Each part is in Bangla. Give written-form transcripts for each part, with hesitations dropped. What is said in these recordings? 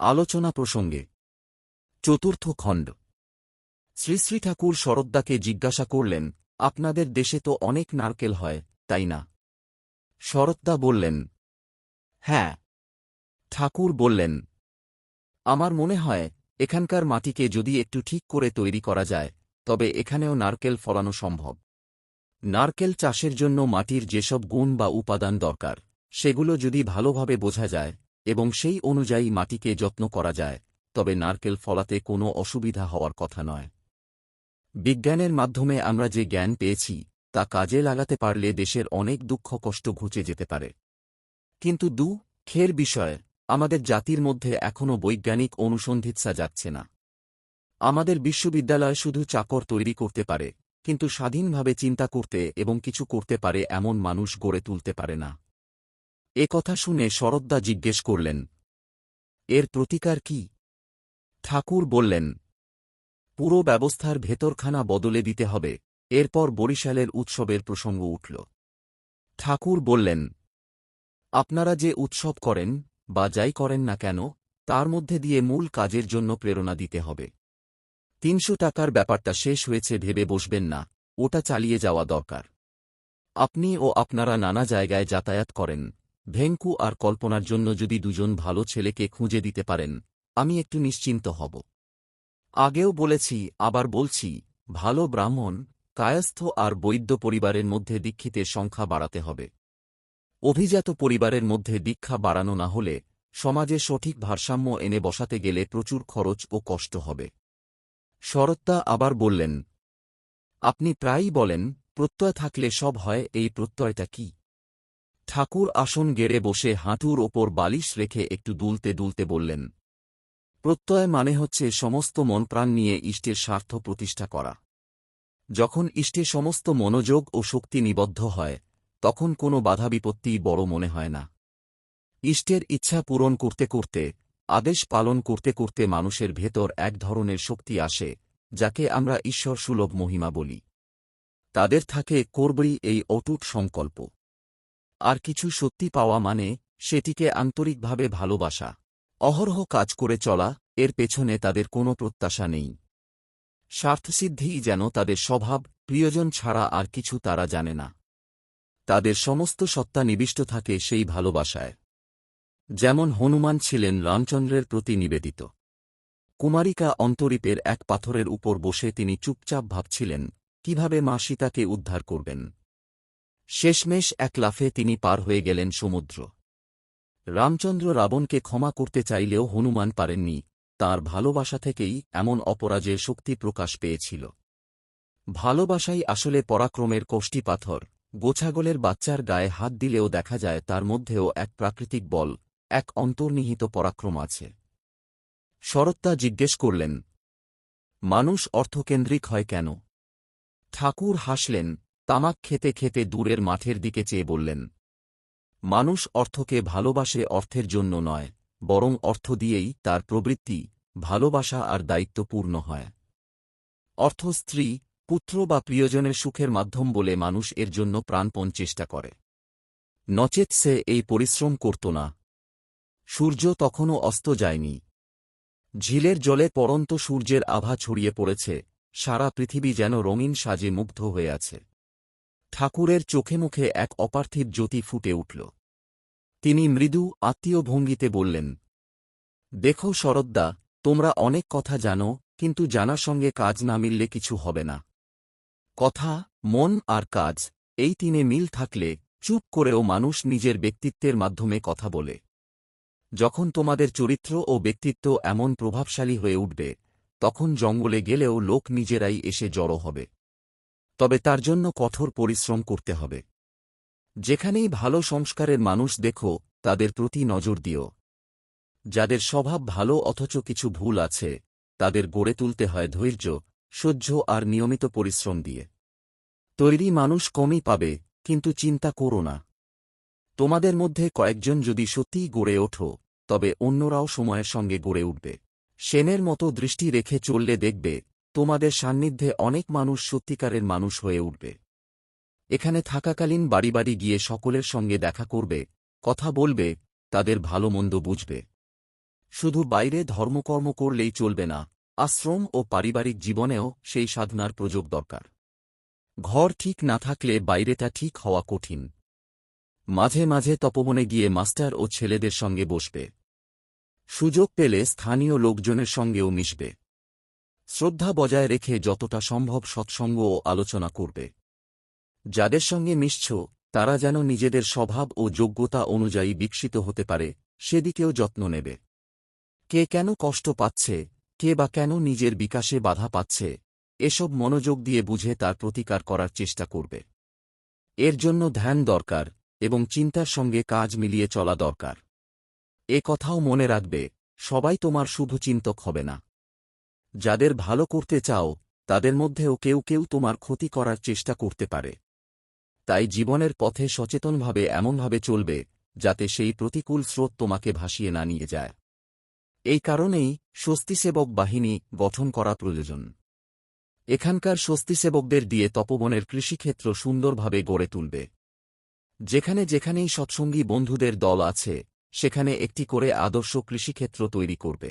আলোচনা প্রসঙ্গে চতুর্থ খণ্ড। শ্রী শ্রী ঠাকুর শরদ্দাকে জিজ্ঞাসা করলেন, আপনাদের দেশে তো অনেক নারকেল হয়, তাই না? শরদ্দা বললেন, হ্যাঁ। ঠাকুর বললেন, আমার মনে হয় এখানকার মাটিকে যদি একটু ঠিক করে তৈরি করা যায়, তবে এখানেও নারকেল ফলানো সম্ভব। নারকেল চাষের জন্য মাটির যেসব গুণ বা উপাদান দরকার, সেগুলো যদি ভালোভাবে বোঝা যায় এবং সেই অনুযায়ী মাটিকে যত্ন করা যায়, তবে নারকেল ফলাতে কোনো অসুবিধা হওয়ার কথা নয়। বিজ্ঞানের মাধ্যমে আমরা যে জ্ঞান পেয়েছি তা কাজে লাগাতে পারলে দেশের অনেক দুঃখ কষ্ট ঘুচে যেতে পারে। কিন্তু দুঃখের বিষয়, আমাদের জাতির মধ্যে এখনও বৈজ্ঞানিক অনুসন্ধিৎসা যাচ্ছে না। আমাদের বিশ্ববিদ্যালয় শুধু চাকর তৈরি করতে পারে, কিন্তু স্বাধীনভাবে চিন্তা করতে এবং কিছু করতে পারে এমন মানুষ গড়ে তুলতে পারে না। এ কথা শুনে শরদ্দা জিজ্ঞেস করলেন, এর প্রতিকার কি? ঠাকুর বললেন, পুরো ব্যবস্থার ভেতরখানা বদলে দিতে হবে। এরপর বরিশালের উৎসবের প্রসঙ্গ উঠল। ঠাকুর বললেন, আপনারা যে উৎসব করেন বা যাই করেন না কেন, তার মধ্যে দিয়ে মূল কাজের জন্য প্রেরণা দিতে হবে। ৩০০ টাকার ব্যাপারটা শেষ হয়েছে ভেবে বসবেন না, ওটা চালিয়ে যাওয়া দরকার। আপনি ও আপনারা নানা জায়গায় যাতায়াত করেন, ভেঙ্কু আর কল্পনার জন্য যদি দুজন ভালো ছেলেকে খুঁজে দিতে পারেন, আমি একটু নিশ্চিন্ত হব। আগেও বলেছি, আবার বলছি, ভালো ব্রাহ্মণ, কায়স্থ আর বৈদ্য পরিবারের মধ্যে দীক্ষিতের সংখ্যা বাড়াতে হবে। অভিজাত পরিবারের মধ্যে দীক্ষা বাড়ানো না হলে সমাজে সঠিক ভারসাম্য এনে বসাতে গেলে প্রচুর খরচ ও কষ্ট হবে। শরদ্দা আবার বললেন, আপনি প্রায়ই বলেন, প্রত্যয় থাকলে সব হয়, এই প্রত্যয়টা কি? ঠাকুর আসন গেড়ে বসে হাঁটুর ওপর বালিশ রেখে একটু দুলতে দুলতে বললেন, প্রত্যয় মানে হচ্ছে সমস্ত মন প্রাণ নিয়ে ইষ্টের স্বার্থ প্রতিষ্ঠা করা। যখন ইষ্টে সমস্ত মনোযোগ ও শক্তি নিবদ্ধ হয়, তখন কোনো বাধা বিপত্তি বড় মনে হয় না। ইষ্টের ইচ্ছা পূরণ করতে করতে, আদেশ পালন করতে করতে মানুষের ভেতর এক ধরনের শক্তি আসে, যাকে আমরা ঈশ্বর সুলভ মহিমা বলি। তাদের থাকে করবই এই অটুট সংকল্প। আর কিছু সত্যি পাওয়া মানে সেটিকে আন্তরিকভাবে ভালোবাসা, অহরহ কাজ করে চলা। এর পেছনে তাদের কোনো প্রত্যাশা নেই। স্বার্থসিদ্ধিই যেন তাদের স্বভাব, প্রিয়জন ছাড়া আর কিছু তারা জানে না। তাদের সমস্ত সত্তা নিবিষ্ট থাকে সেই ভালোবাসায়। যেমন হনুমান ছিলেন রামচন্দ্রের প্রতি নিবেদিত। কুমারিকা অন্তরীপের এক পাথরের উপর বসে তিনি চুপচাপ ভাবছিলেন কিভাবে মা সীতাকে উদ্ধার করবেন। শেষমেশ এক লাফে তিনি পার হয়ে গেলেন সমুদ্র। রামচন্দ্র রাবণকে ক্ষমা করতে চাইলেও হনুমান পারেননি, তাঁর ভালোবাসা থেকেই এমন অপরাজেয় শক্তি প্রকাশ পেয়েছিল। ভালোবাসাই আসলে পরাক্রমের কষ্টি পাথর। গোছাগলের বাচ্চার গায়ে হাত দিলেও দেখা যায় তার মধ্যেও এক প্রাকৃতিক বল, এক অন্তর্নিহিত পরাক্রম আছে। শরদ্দা জিজ্ঞেস করলেন, মানুষ অর্থকেন্দ্রিক হয় কেন? ঠাকুর হাসলেন, তামাক খেতে খেতে দূরের মাঠের দিকে চেয়ে বললেন, মানুষ অর্থকে ভালোবাসে অর্থের জন্য নয়, বরং অর্থ দিয়েই তার প্রবৃত্তি, ভালোবাসা আর দায়িত্ব পূর্ণ হয়। অর্থ স্ত্রী, পুত্র বা প্রিয়জনের সুখের মাধ্যম বলে মানুষ এর জন্য প্রাণপণ চেষ্টা করে। নচেত সে এই পরিশ্রম করত না। সূর্য তখনও অস্ত যায়নি। ঝিলের জলে পড়ন্ত সূর্যের আভা ছড়িয়ে পড়েছে, সারা পৃথিবী যেন রঙিন সাজে মুগ্ধ হয়ে আছে। ঠাকুরের চোখে মুখে এক অপার্থিব জ্যোতি ফুটে উঠল। তিনি মৃদু আত্মীয় ভঙ্গিতে বললেন, দেখো শরদ্দা, তোমরা অনেক কথা জানো, কিন্তু জানার সঙ্গে কাজ না মিললে কিছু হবে না। কথা, মন আর কাজ, এই তিনে মিল থাকলে চুপ করেও মানুষ নিজের ব্যক্তিত্বের মাধ্যমে কথা বলে। যখন তোমাদের চরিত্র ও ব্যক্তিত্ব এমন প্রভাবশালী হয়ে উঠবে, তখন জঙ্গলে গেলেও লোক নিজেরাই এসে জড়ো হবে। তবে তার জন্য কঠোর পরিশ্রম করতে হবে। যেখানেই ভালো সংস্কারের মানুষ দেখো, তাদের প্রতি নজর দিও। যাদের স্বভাব ভালো অথচ কিছু ভুল আছে, তাদের গড়ে তুলতে হয় ধৈর্য, সহ্য আর নিয়মিত পরিশ্রম দিয়ে। তৈরি মানুষ কমই পাবে, কিন্তু চিন্তা করো না। তোমাদের মধ্যে কয়েকজন যদি সত্যিই গড়ে ওঠো, তবে অন্যরাও সময়ের সঙ্গে গড়ে উঠবে। সেনের মতো দৃষ্টি রেখে চললে দেখবে, তোমাদের সান্নিধ্যে অনেক মানুষ সত্যিকারের মানুষ হয়ে উঠবে। এখানে থাকাকালীন বাড়ি বাড়ি গিয়ে সকলের সঙ্গে দেখা করবে, কথা বলবে, তাদের ভালো মন্দ বুঝবে। শুধু বাইরে ধর্মকর্ম করলেই চলবে না, আশ্রম ও পারিবারিক জীবনেও সেই সাধনার প্রযোগ দরকার। ঘর ঠিক না থাকলে বাইরেটা ঠিক হওয়া কঠিন। মাঝে মাঝে তপবনে গিয়ে মাস্টার ও ছেলেদের সঙ্গে বসবে। সুযোগ পেলে স্থানীয় লোকজনের সঙ্গেও মিশবে। শ্রদ্ধা বজায় রেখে যতটা সম্ভব সৎসঙ্গ ও আলোচনা করবে। যাদের সঙ্গে মিশছ তারা যেন নিজেদের স্বভাব ও যোগ্যতা অনুযায়ী বিকশিত হতে পারে, সেদিকেও যত্ন নেবে। কে কেন কষ্ট পাচ্ছে, কে বা কেন নিজের বিকাশে বাধা পাচ্ছে, এসব মনোযোগ দিয়ে বুঝে তার প্রতিকার করার চেষ্টা করবে। এর জন্য ধ্যান দরকার এবং চিন্তার সঙ্গে কাজ মিলিয়ে চলা দরকার। এ কথাও মনে রাখবে, সবাই তোমার শুভচিন্তক হবে না। যাদের ভালো করতে চাও তাদের মধ্যেও কেউ কেউ তোমার ক্ষতি করার চেষ্টা করতে পারে। তাই জীবনের পথে সচেতনভাবে এমনভাবে চলবে যাতে সেই প্রতিকূল স্রোত তোমাকে ভাসিয়ে না নিয়ে যায়। এই কারণেই স্বস্তিসেবক বাহিনী গঠন করা প্রয়োজন। এখানকার স্বস্তিসেবকদের দিয়ে তপবনের কৃষিক্ষেত্র সুন্দরভাবে গড়ে তুলবে। যেখানে যেখানেই সৎসঙ্গী বন্ধুদের দল আছে সেখানে একটি করে আদর্শ কৃষিক্ষেত্র তৈরি করবে।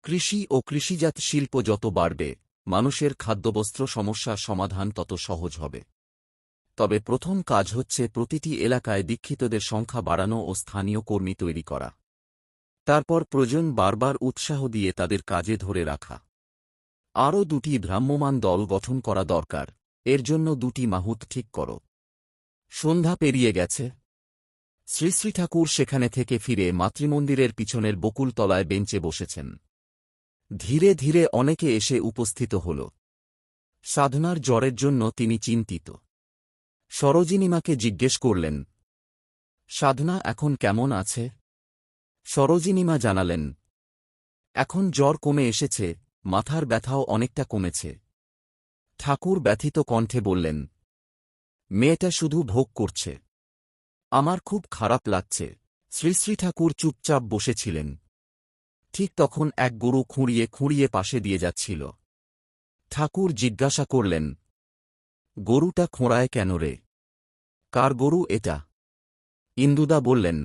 কৃষি ও কৃষিজাত শিল্প যত বাড়বে, মানুষের খাদ্যবস্ত্র সমস্যার সমাধান তত সহজ হবে। তবে প্রথম কাজ হচ্ছে প্রতিটি এলাকায় দীক্ষিতদের সংখ্যা বাড়ানো ও স্থানীয় কর্মী তৈরি করা। তারপর প্রয়োজন বারবার উৎসাহ দিয়ে তাদের কাজে ধরে রাখা। আরও 2টি ভ্রাম্যমাণ দল গঠন করা দরকার, এর জন্য 2টি মাহুত ঠিক করো। সন্ধ্যা পেরিয়ে গেছে। শ্রী শ্রী ঠাকুর সেখানে থেকে ফিরে মাতৃমন্দিরের পিছনের বকুলতলায় বেঞ্চে বসেছেন। ধীরে ধীরে অনেকে এসে উপস্থিত হল। সাধনার জ্বরের জন্য তিনি চিন্তিত। সরোজিনীমাকে জিজ্ঞেস করলেন, সাধনা এখন কেমন আছে? সরোজিনীমা জানালেন, এখন জ্বর কমে এসেছে, মাথার ব্যথাও অনেকটা কমেছে। ঠাকুর ব্যথিত কণ্ঠে বললেন, মেয়েটা শুধু ভোগ করছে, আমার খুব খারাপ লাগছে। শ্রী শ্রী ঠাকুর চুপচাপ বসেছিলেন। ঠিক তখন এক গরু খুঁড়িয়ে খুঁড়িয়ে পাশে দিয়ে যাচ্ছিল। ঠাকুর জিজ্ঞাসা করলেন, গরুটা খোঁড়ায় কেন রে? কার গরু এটা? ইন্দুদা বললেন,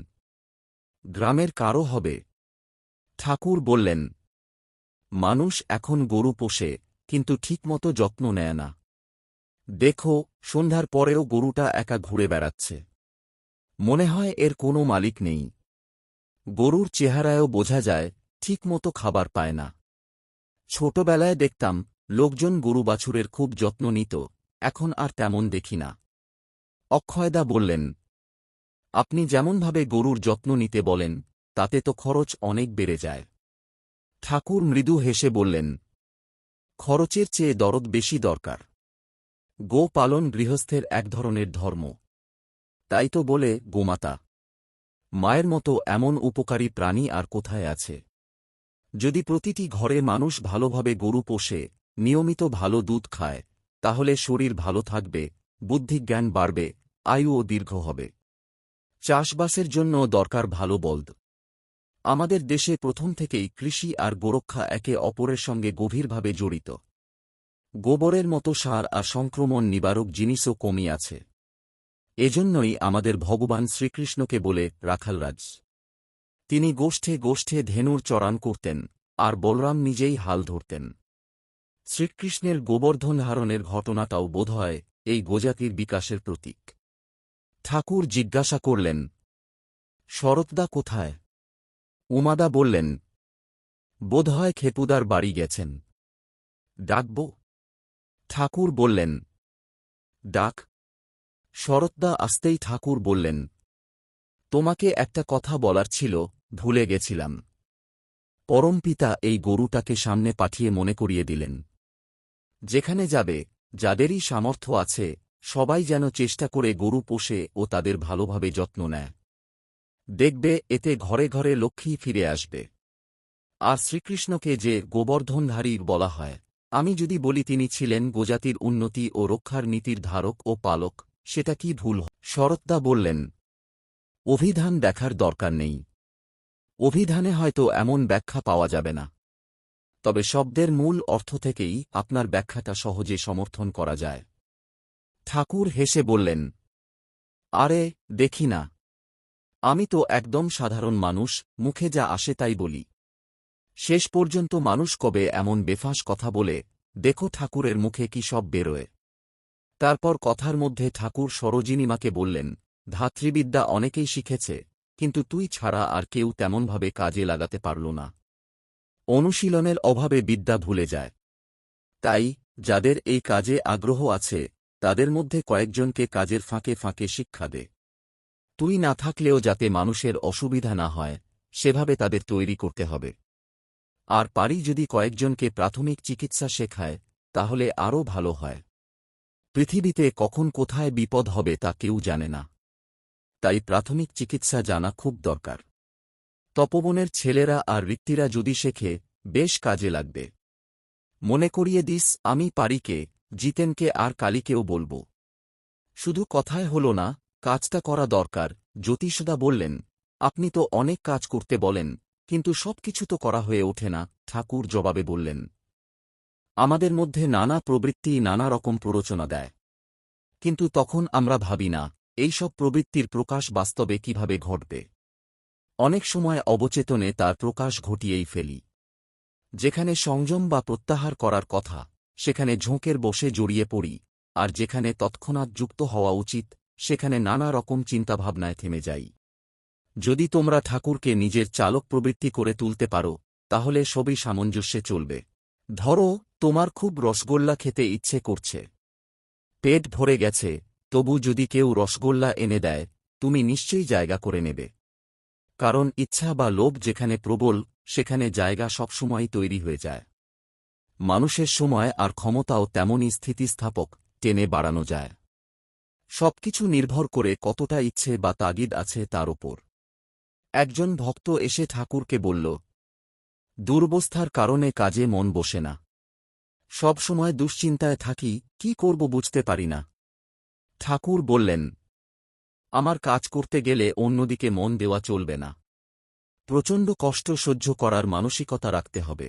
গ্রামের কারও হবে। ঠাকুর বললেন, মানুষ এখন গরু পোষে কিন্তু ঠিকমতো যত্ন নেয় না। দেখো, সন্ধ্যার পরেও গরুটা একা ঘুরে বেড়াচ্ছে। মনে হয় এর কোনো মালিক নেই। গরুর চেহারায়ও বোঝা যায় ঠিকমতো খাবার পায় না। ছোটবেলায় দেখতাম লোকজন গরু বাছুরের খুব যত্ন নিত, এখন আর তেমন দেখি না। অক্ষয়দা বললেন, আপনি যেমনভাবে গরুর যত্ন নিতে বলেন তাতে তো খরচ অনেক বেড়ে যায়। ঠাকুর মৃদু হেসে বললেন, খরচের চেয়ে দরদ বেশি দরকার। গো পালন গৃহস্থের এক ধরনের ধর্ম। তাই তো বলে গোমাতা। মায়ের মতো এমন উপকারী প্রাণী আর কোথায় আছে? যদি প্রতিটি ঘরে মানুষ ভালোভাবে গরু পোষে, নিয়মিত ভালো দুধ খায়, তাহলে শরীর ভালো থাকবে, বুদ্ধিজ্ঞান বাড়বে, আয়ুও দীর্ঘ হবে। চাষবাসের জন্য দরকার ভালো বলদ। আমাদের দেশে প্রথম থেকেই কৃষি আর গোরক্ষা একে অপরের সঙ্গে গভীরভাবে জড়িত। গোবরের মতো সার আর সংক্রমণ নিবারক জিনিসও কমই আছে। এজন্যই আমাদের ভগবান শ্রীকৃষ্ণকে বলে রাখালরাজ। তিনি গোষ্ঠে গোষ্ঠে ধেনুর চড়ান করতেন, আর বলরাম নিজেই হাল ধরতেন। শ্রীকৃষ্ণের গোবর্ধন ধারণের ঘটনাটাও বোধহয় এই গোজাতির বিকাশের প্রতীক। ঠাকুর জিজ্ঞাসা করলেন, শরৎদা কোথায়? উমাদা বললেন, বোধহয় খেপুদার বাড়ি গেছেন। ডাকব? ঠাকুর বললেন, ডাক। শরৎদা আসতেই ঠাকুর বললেন, তোমাকে একটা কথা বলার ছিল, ভুলে গেছিলাম। পরমপিতা এই গরুটাকে সামনে পাঠিয়ে মনে করিয়ে দিলেন। যেখানে যাবে, যাদেরই সামর্থ্য আছে, সবাই যেন চেষ্টা করে গরু পোষে ও তাদের ভালোভাবে যত্ন নেয়। দেখবে এতে ঘরে ঘরে লক্ষ্মী ফিরে আসবে। আর শ্রীকৃষ্ণকে যে গোবর্ধনধারী বলা হয়, আমি যদি বলি তিনি ছিলেন গোজাতির উন্নতি ও রক্ষার নীতির ধারক ও পালক, সেটা কি ভুল? শরৎদা বললেন, অভিধান দেখার দরকার নেই। অভিধানে হয়তো এমন ব্যাখ্যা পাওয়া যাবে না, তবে শব্দের মূল অর্থ থেকেই আপনার ব্যাখ্যাটা সহজে সমর্থন করা যায়। ঠাকুর হেসে বললেন, আরে দেখি না, আমি তো একদম সাধারণ মানুষ, মুখে যা আসে তাই বলি। শেষ পর্যন্ত মানুষ কবে এমন বেফাঁস কথা বলে, দেখো ঠাকুরের মুখে কি সব বেরোয়। তারপর কথার মধ্যে ঠাকুর সরোজিনীমাকে বললেন, ধাত্রীবিদ্যা অনেকেই শিখেছে, কিন্তু তুই ছাড়া আর কেউ তেমনভাবে কাজে লাগাতে পারল না। অনুশীলনের অভাবে বিদ্যা ভুলে যায়। তাই যাদের এই কাজে আগ্রহ আছে তাদের মধ্যে কয়েকজনকে কাজের ফাঁকে ফাঁকে শিক্ষা দে। তুই না থাকলেও যাতে মানুষের অসুবিধা না হয় সেভাবে তাদের তৈরি করতে হবে। আর পারি যদি কয়েকজনকে প্রাথমিক চিকিৎসা শেখায় তাহলে আরও ভালো হয়। পৃথিবীতে কখন কোথায় বিপদ হবে তা কেউ জানে না, তাই প্রাথমিক চিকিৎসা জানা খুব দরকার। তপবনের ছেলেরা আর ঋত্বিরা যদি শেখে বেশ কাজে লাগবে। মনে করিয়ে দিস আমি পারিকে, জিতেনকে আর কালীকেও বলবো। শুধু কথায় হল না, কাজটা করা দরকার। জ্যোতিষদা বললেন, আপনি তো অনেক কাজ করতে বলেন, কিন্তু সবকিছু তো করা হয়ে ওঠে না। ঠাকুর জবাবে বললেন, আমাদের মধ্যে নানা প্রবৃত্তি নানা রকম প্ররোচনা দেয়, কিন্তু তখন আমরা ভাবি না এই সব প্রবৃত্তির প্রকাশ বাস্তবে কিভাবে ঘটবে। অনেক সময় অবচেতনে তার প্রকাশ ঘটিয়েই ফেলি। যেখানে সংযম বা প্রত্যাহার করার কথা সেখানে ঝোঁকের বশে জড়িয়ে পড়ি, আর যেখানে তৎক্ষণাৎ যুক্ত হওয়া উচিত সেখানে নানা রকম চিন্তাভাবনায় থেমে যাই। যদি তোমরা ঠাকুরকে নিজের চালক প্রবৃত্তি করে তুলতে পারো তাহলে সবই সামঞ্জস্যে চলবে। ধরো তোমার খুব রসগোল্লা খেতে ইচ্ছে করছে, পেট ভরে গেছে, তবু যদি কেউ রসগোল্লা এনে দেয় তুমি নিশ্চয়ই জায়গা করে নেবে। কারণ ইচ্ছা বা লোভ যেখানে প্রবল সেখানে জায়গা সবসময় তৈরি হয়ে যায়। মানুষের সময় আর ক্ষমতাও তেমনই স্থিতিস্থাপক, টেনে বাড়ানো যায়। সবকিছু নির্ভর করে কতটা ইচ্ছে বা তাগিদ আছে তার ওপর। একজন ভক্ত এসে ঠাকুরকে বলল, দুরবস্থার কারণে কাজে মন বসে না, সব সময় দুশ্চিন্তায় থাকি, কি করব বুঝতে পারি না। ঠাকুর বললেন, আমার কাজ করতে গেলে অন্যদিকে মন দেওয়া চলবে না। প্রচণ্ড কষ্ট সহ্য করার মানসিকতা রাখতে হবে।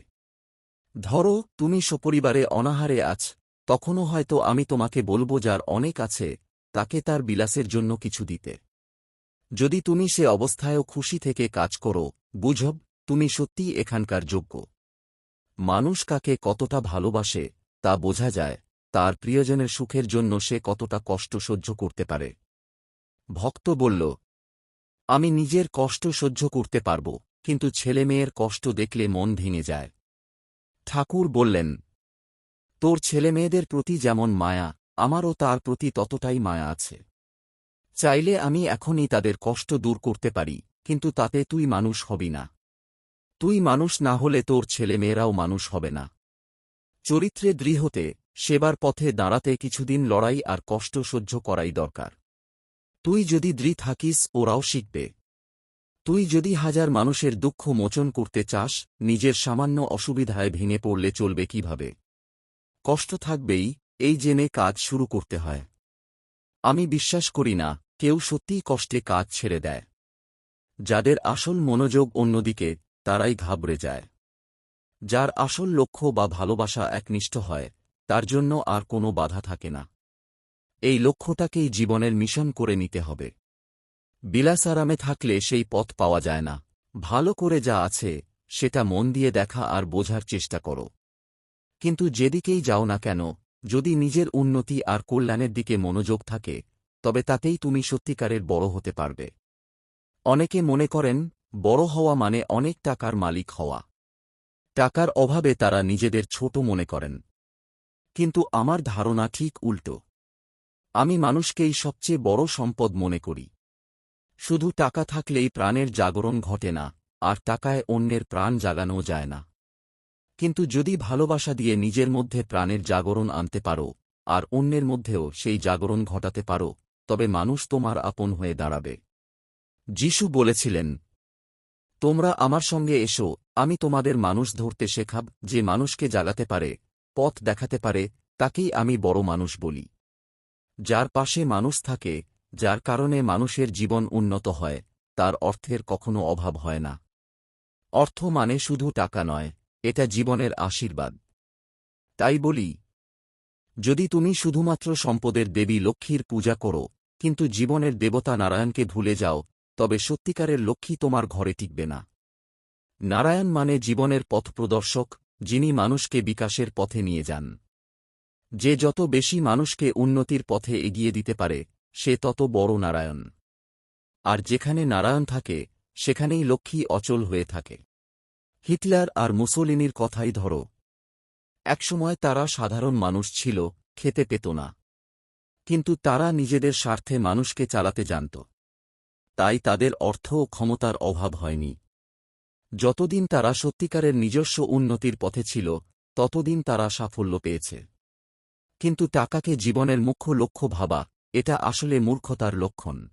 ধরো তুমি সপরিবারে অনাহারে আছ, তখনও হয়তো আমি তোমাকে বলব যার অনেক আছে তাকে তার বিলাসের জন্য কিছু দিতে। যদি তুমি সে অবস্থায়ও খুশি থেকে কাজ করো, বুঝব তুমি সত্যিই এখানকার যোগ্য। মানুষ কাকে কতটা ভালোবাসে তা বোঝা যায়, তার প্রিয়জনের সুখের জন্য সে কতটা কষ্ট সহ্য করতে পারে। ভক্ত বলল, আমি নিজের কষ্ট সহ্য করতে পারব, কিন্তু ছেলেমেয়ের কষ্ট দেখলে মন ভেঙে যায়। ঠাকুর বললেন, তোর ছেলেমেয়েদের প্রতি যেমন মায়া আমারও তার প্রতি ততটাই মায়া আছে। চাইলে আমি এখনই তাদের কষ্ট দূর করতে পারি, কিন্তু তাতে তুই মানুষ হবি না। তুই মানুষ না হলে তোর ছেলেমেয়েরাও মানুষ হবে না। চরিত্রে দৃঢ় হতে, সেবার পথে দাঁড়াতে কিছুদিন লড়াই আর কষ্ট সহ্য করাই দরকার। তুই যদি দৃঢ় থাকিস ওরাও শিখবে। তুই যদি হাজার মানুষের দুঃখ মোচন করতে চাস, নিজের সামান্য অসুবিধায় ভেঙে পড়লে চলবে কিভাবে? কষ্ট থাকবেই, এই জেনে কাজ শুরু করতে হয়। আমি বিশ্বাস করি না কেউ সত্যিই কষ্টে কাজ ছেড়ে দেয়। যাদের আসল মনোযোগ অন্যদিকে তারাই ঘাবড়ে যায়। যার আসল লক্ষ্য বা ভালোবাসা একনিষ্ঠ হয় তার জন্য আর কোনো বাধা থাকে না। এই লক্ষ্যটাকেই জীবনের মিশন করে নিতে হবে। বিলাস আরামে থাকলে সেই পথ পাওয়া যায় না। ভালো করে যা আছে সেটা মন দিয়ে দেখা আর বোঝার চেষ্টা করো। কিন্তু যেদিকেই যাও না কেন, যদি নিজের উন্নতি আর কল্যাণের দিকে মনোযোগ থাকে তবে তাতেই তুমি সত্যিকারের বড় হতে পারবে। অনেকে মনে করেন বড় হওয়া মানে অনেক টাকার মালিক হওয়া। টাকার অভাবে তারা নিজেদের ছোট মনে করেন, কিন্তু আমার ধারণা ঠিক উল্টো। আমি মানুষকেই সবচেয়ে বড় সম্পদ মনে করি। শুধু টাকা থাকলেই প্রাণের জাগরণ ঘটে না, আর টাকায় অন্যের প্রাণ জাগানো যায় না। কিন্তু যদি ভালোবাসা দিয়ে নিজের মধ্যে প্রাণের জাগরণ আনতে পারো আর অন্যের মধ্যেও সেই জাগরণ ঘটাতে পারো, তবে মানুষ তোমার আপন হয়ে দাঁড়াবে। যিশু বলেছিলেন, তোমরা আমার সঙ্গে এসো, আমি তোমাদের মানুষ ধরতে শেখাব। যে মানুষকে জাগাতে পারে, পথ দেখাতে পারে, তাকেই আমি বড় মানুষ বলি। যার পাশে মানুষ থাকে, যার কারণে মানুষের জীবন উন্নত হয়, তার অর্থের কখনো অভাব হয় না। অর্থ মানে শুধু টাকা নয়, এটা জীবনের আশীর্বাদ। তাই বলি, যদি তুমি শুধুমাত্র সম্পদের দেবী লক্ষ্মীর পূজা করো কিন্তু জীবনের দেবতা নারায়ণকে ভুলে যাও, তবে সত্যিকারের লক্ষ্মী তোমার ঘরে টিকবে না। নারায়ণ মানে জীবনের পথপ্রদর্শক, যিনি মানুষকে বিকাশের পথে নিয়ে যান। যে যত বেশি মানুষকে উন্নতির পথে এগিয়ে দিতে পারে, সে তত বড় নারায়ণ। আর যেখানে নারায়ণ থাকে, সেখানেই লক্ষ্মী অচল হয়ে থাকে। হিটলার আর মুসোলিনির কথাই ধরো। একসময় তারা সাধারণ মানুষ ছিল, খেতে পেত না। কিন্তু তারা নিজেদের স্বার্থে মানুষকে চালাতে জানত। তাই তাদের অর্থ ও ক্ষমতার অভাব হয়নি। যতদিন তারা সত্যিকারের নিজস্ব উন্নতির পথে ছিল, ততদিন তারা সাফল্য পেয়েছে। কিন্তু টাকাকে জীবনের মুখ্য লক্ষ্য ভাবা, এটা আসলে মূর্খতার লক্ষণ।